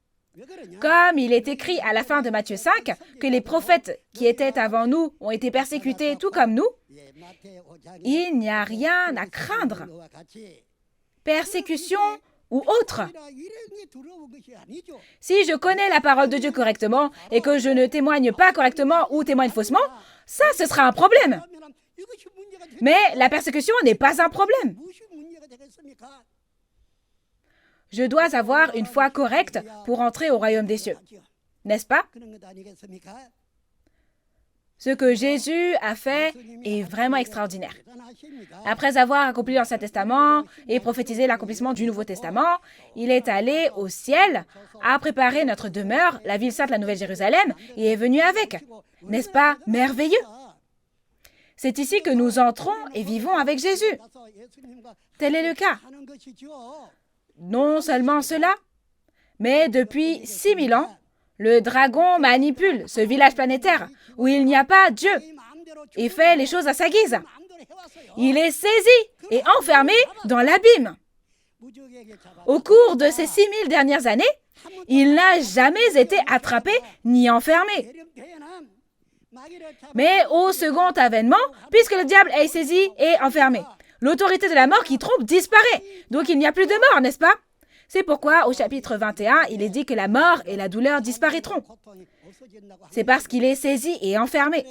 Comme il est écrit à la fin de Matthieu 5, que les prophètes qui étaient avant nous ont été persécutés tout comme nous, il n'y a rien à craindre. Persécution ou autre. Si je connais la parole de Dieu correctement et que je ne témoigne pas correctement ou témoigne faussement, ça, ce sera un problème. Mais la persécution n'est pas un problème. Je dois avoir une foi correcte pour entrer au royaume des cieux. N'est-ce pas? Ce que Jésus a fait est vraiment extraordinaire. Après avoir accompli l'Ancien Testament et prophétisé l'accomplissement du Nouveau Testament, il est allé au ciel, a préparé notre demeure, la ville sainte, la Nouvelle Jérusalem, et est venu avec. N'est-ce pas merveilleux? C'est ici que nous entrons et vivons avec Jésus. Tel est le cas. Non seulement cela, mais depuis 6000 ans, le dragon manipule ce village planétaire où il n'y a pas Dieu et fait les choses à sa guise. Il est saisi et enfermé dans l'abîme. Au cours de ces 6000 dernières années, il n'a jamais été attrapé ni enfermé. Mais au second avènement, puisque le diable est saisi et enfermé, l'autorité de la mort qui trompe disparaît. Donc il n'y a plus de mort, n'est-ce pas? C'est pourquoi au chapitre 21, il est dit que la mort et la douleur disparaîtront. C'est parce qu'il est saisi et enfermé.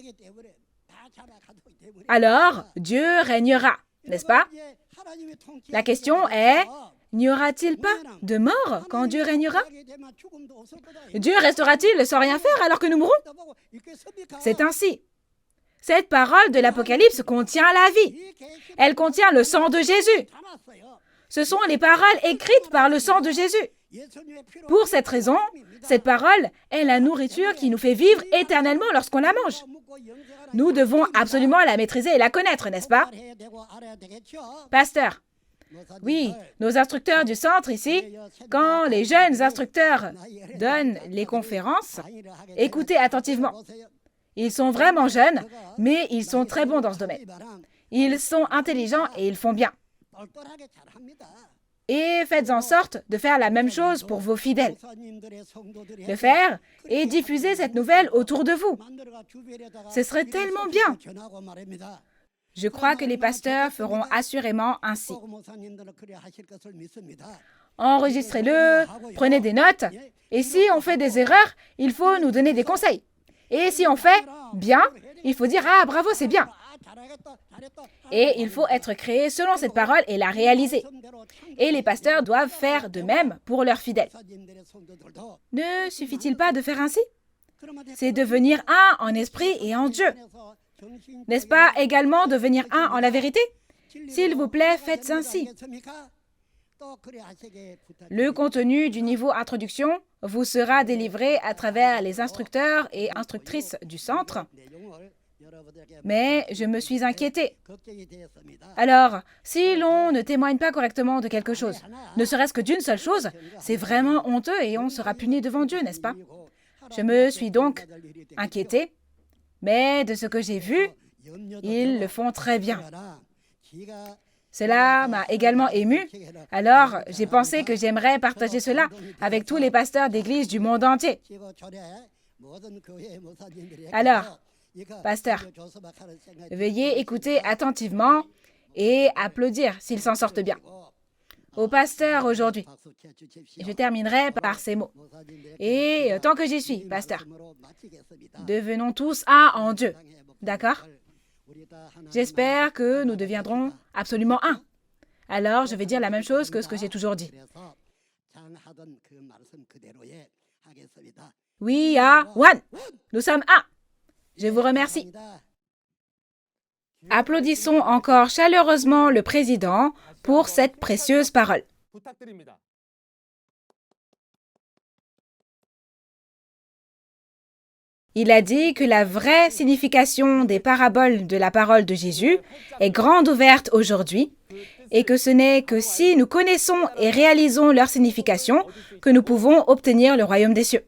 Alors, Dieu régnera, n'est-ce pas? La question est, n'y aura-t-il pas de mort quand Dieu régnera? Dieu restera-t-il sans rien faire alors que nous mourrons? C'est ainsi. Cette parole de l'Apocalypse contient la vie. Elle contient le sang de Jésus. Ce sont les paroles écrites par le sang de Jésus. Pour cette raison, cette parole est la nourriture qui nous fait vivre éternellement lorsqu'on la mange. Nous devons absolument la maîtriser et la connaître, n'est-ce pas? Pasteur, oui, nos instructeurs du centre ici, quand les jeunes instructeurs donnent les conférences, écoutez attentivement. Ils sont vraiment jeunes, mais ils sont très bons dans ce domaine. Ils sont intelligents et ils font bien. Et faites en sorte de faire la même chose pour vos fidèles. Le faire et diffuser cette nouvelle autour de vous. Ce serait tellement bien. Je crois que les pasteurs feront assurément ainsi. Enregistrez-le, prenez des notes, et si on fait des erreurs, il faut nous donner des conseils. Et si on fait bien, il faut dire « Ah, bravo, c'est bien ». Et il faut être créé selon cette parole et la réaliser. Et les pasteurs doivent faire de même pour leurs fidèles. Ne suffit-il pas de faire ainsi? C'est devenir un en esprit et en Dieu. N'est-ce pas également devenir un en la vérité? S'il vous plaît, faites ainsi. Le contenu du niveau introduction vous sera délivré à travers les instructeurs et instructrices du centre. Mais je me suis inquiétée. Alors, si l'on ne témoigne pas correctement de quelque chose, ne serait-ce que d'une seule chose, c'est vraiment honteux et on sera puni devant Dieu, n'est-ce pas? Je me suis donc inquiétée, mais de ce que j'ai vu, ils le font très bien. Cela m'a également émue, alors j'ai pensé que j'aimerais partager cela avec tous les pasteurs d'église du monde entier. Alors, pasteur, veuillez écouter attentivement et applaudir s'ils s'en sortent bien. Au pasteur aujourd'hui, je terminerai par ces mots. Et tant que j'y suis, pasteur, devenons tous un en Dieu, d'accord? J'espère que nous deviendrons absolument un. Alors, je vais dire la même chose que ce que j'ai toujours dit. We are one. Nous sommes un. Je vous remercie. Applaudissons encore chaleureusement le président pour cette précieuse parole. Il a dit que la vraie signification des paraboles de la parole de Jésus est grande ouverte aujourd'hui et que ce n'est que si nous connaissons et réalisons leur signification que nous pouvons obtenir le royaume des cieux.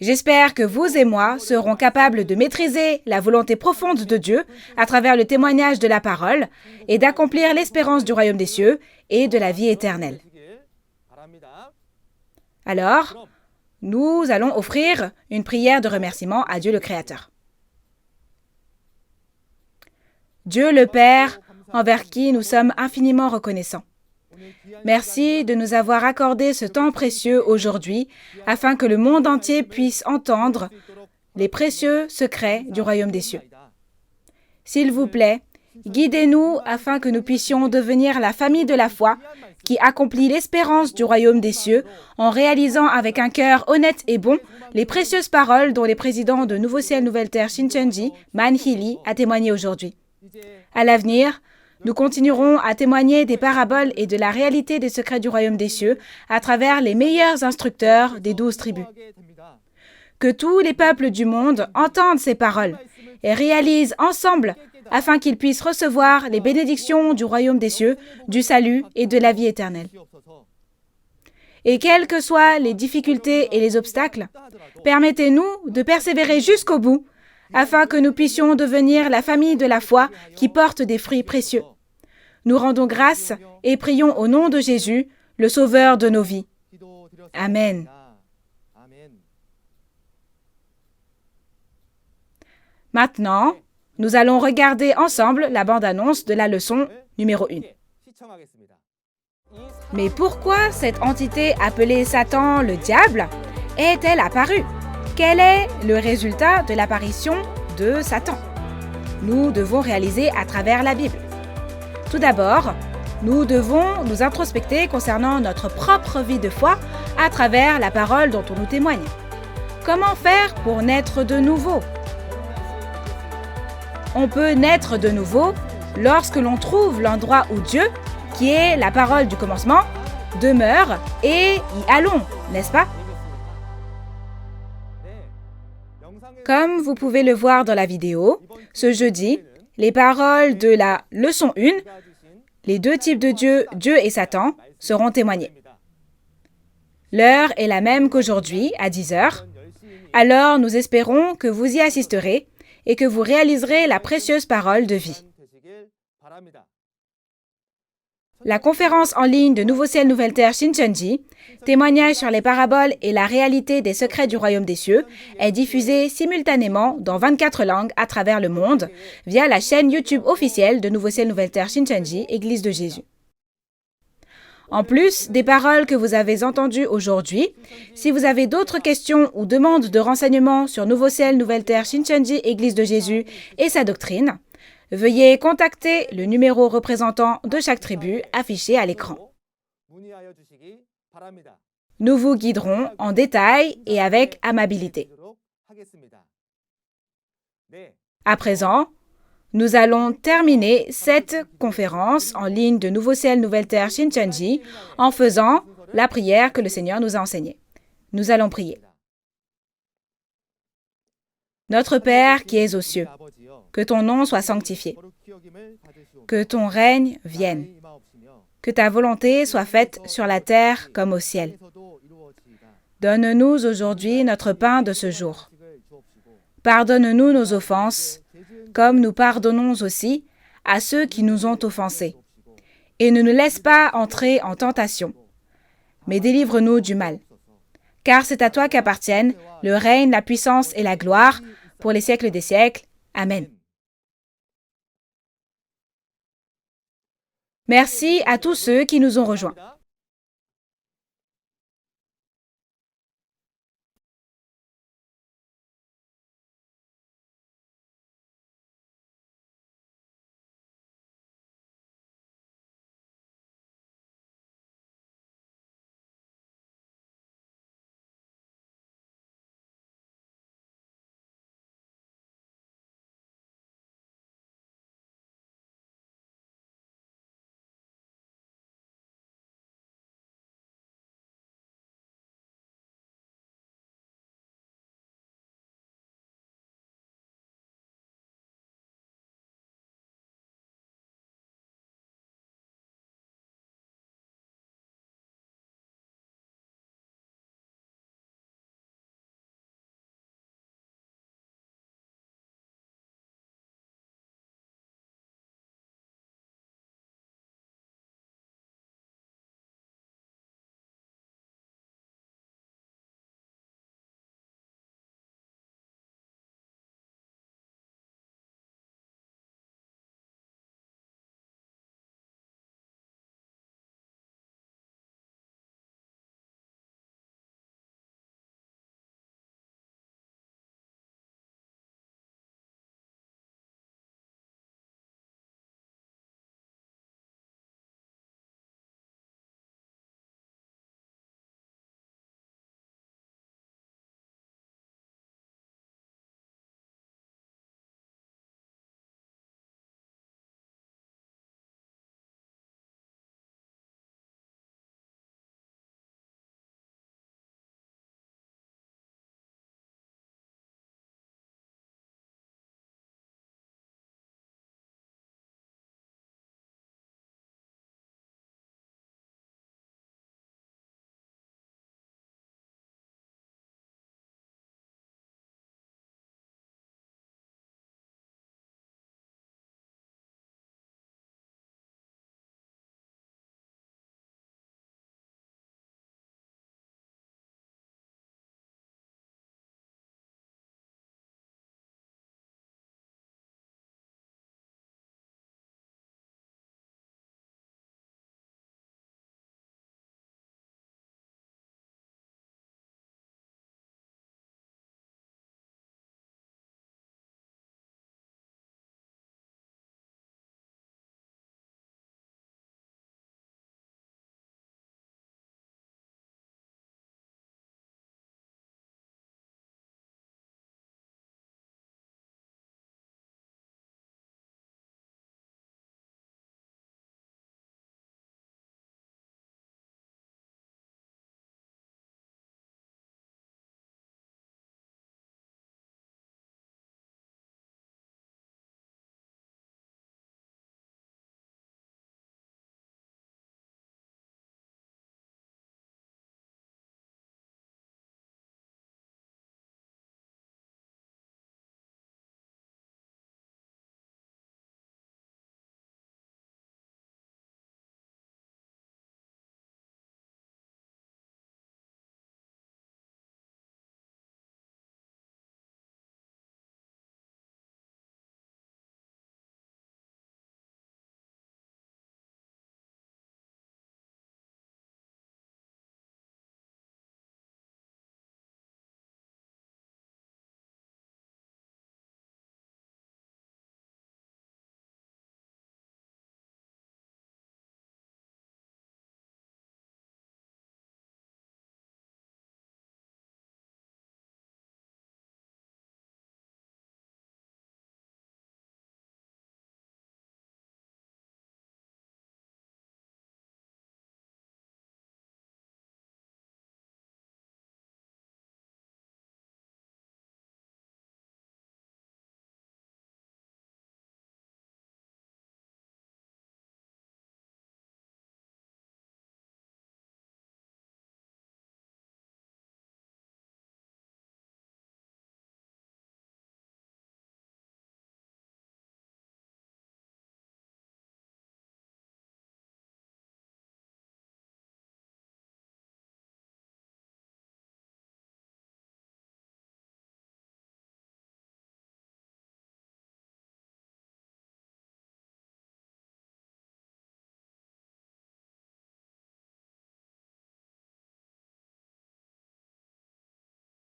J'espère que vous et moi serons capables de maîtriser la volonté profonde de Dieu à travers le témoignage de la parole et d'accomplir l'espérance du royaume des cieux et de la vie éternelle. Alors, nous allons offrir une prière de remerciement à Dieu le Créateur. Dieu le Père, envers qui nous sommes infiniment reconnaissants. Merci de nous avoir accordé ce temps précieux aujourd'hui afin que le monde entier puisse entendre les précieux secrets du royaume des cieux. S'il vous plaît, guidez-nous afin que nous puissions devenir la famille de la foi qui accomplit l'espérance du royaume des cieux en réalisant avec un cœur honnête et bon les précieuses paroles dont les présidents de Nouveau Ciel, Nouvelle Terre, Shincheonji, Man Hee-lee a témoigné aujourd'hui. À l'avenir, nous continuerons à témoigner des paraboles et de la réalité des secrets du royaume des cieux à travers les meilleurs instructeurs des 12 tribus. Que tous les peuples du monde entendent ces paroles et réalisent ensemble afin qu'ils puissent recevoir les bénédictions du royaume des cieux, du salut et de la vie éternelle. Et quelles que soient les difficultés et les obstacles, permettez-nous de persévérer jusqu'au bout afin que nous puissions devenir la famille de la foi qui porte des fruits précieux. Nous rendons grâce et prions au nom de Jésus, le Sauveur de nos vies. Amen. Maintenant, nous allons regarder ensemble la bande-annonce de la leçon numéro 1. Mais pourquoi cette entité appelée Satan, le diable, est-elle apparue? Quel est le résultat de l'apparition de Satan? Nous devons réaliser à travers la Bible. Tout d'abord, nous devons nous introspecter concernant notre propre vie de foi à travers la parole dont on nous témoigne. Comment faire pour naître de nouveau? On peut naître de nouveau lorsque l'on trouve l'endroit où Dieu, qui est la parole du commencement, demeure et y allons, n'est-ce pas? Comme vous pouvez le voir dans la vidéo, ce jeudi, les paroles de la leçon 1, les deux types de Dieu, Dieu et Satan, seront témoignées. L'heure est la même qu'aujourd'hui, à 10 heures. Alors nous espérons que vous y assisterez et que vous réaliserez la précieuse parole de vie. La conférence en ligne de Nouveau Ciel, Nouvelle Terre, Shincheonji, témoignage sur les paraboles et la réalité des secrets du royaume des cieux, est diffusée simultanément dans 24 langues à travers le monde via la chaîne YouTube officielle de Nouveau Ciel, Nouvelle Terre, Shincheonji, Église de Jésus. En plus des paroles que vous avez entendues aujourd'hui, si vous avez d'autres questions ou demandes de renseignements sur Nouveau Ciel, Nouvelle Terre, Shincheonji, Église de Jésus et sa doctrine, veuillez contacter le numéro représentant de chaque tribu affiché à l'écran. Nous vous guiderons en détail et avec amabilité. À présent, nous allons terminer cette conférence en ligne de Nouveau Ciel, Nouvelle Terre, Shincheonji en faisant la prière que le Seigneur nous a enseignée. Nous allons prier. Notre Père qui es aux cieux, Que ton nom soit sanctifié. Que ton règne vienne. Que ta volonté soit faite sur la terre comme au ciel. Donne-nous aujourd'hui notre pain de ce jour. Pardonne-nous nos offenses, comme nous pardonnons aussi à ceux qui nous ont offensés. Et ne nous laisse pas entrer en tentation, mais délivre-nous du mal. Car c'est à toi qu'appartiennent le règne, la puissance et la gloire pour les siècles des siècles. Amen. Merci à tous ceux qui nous ont rejoints.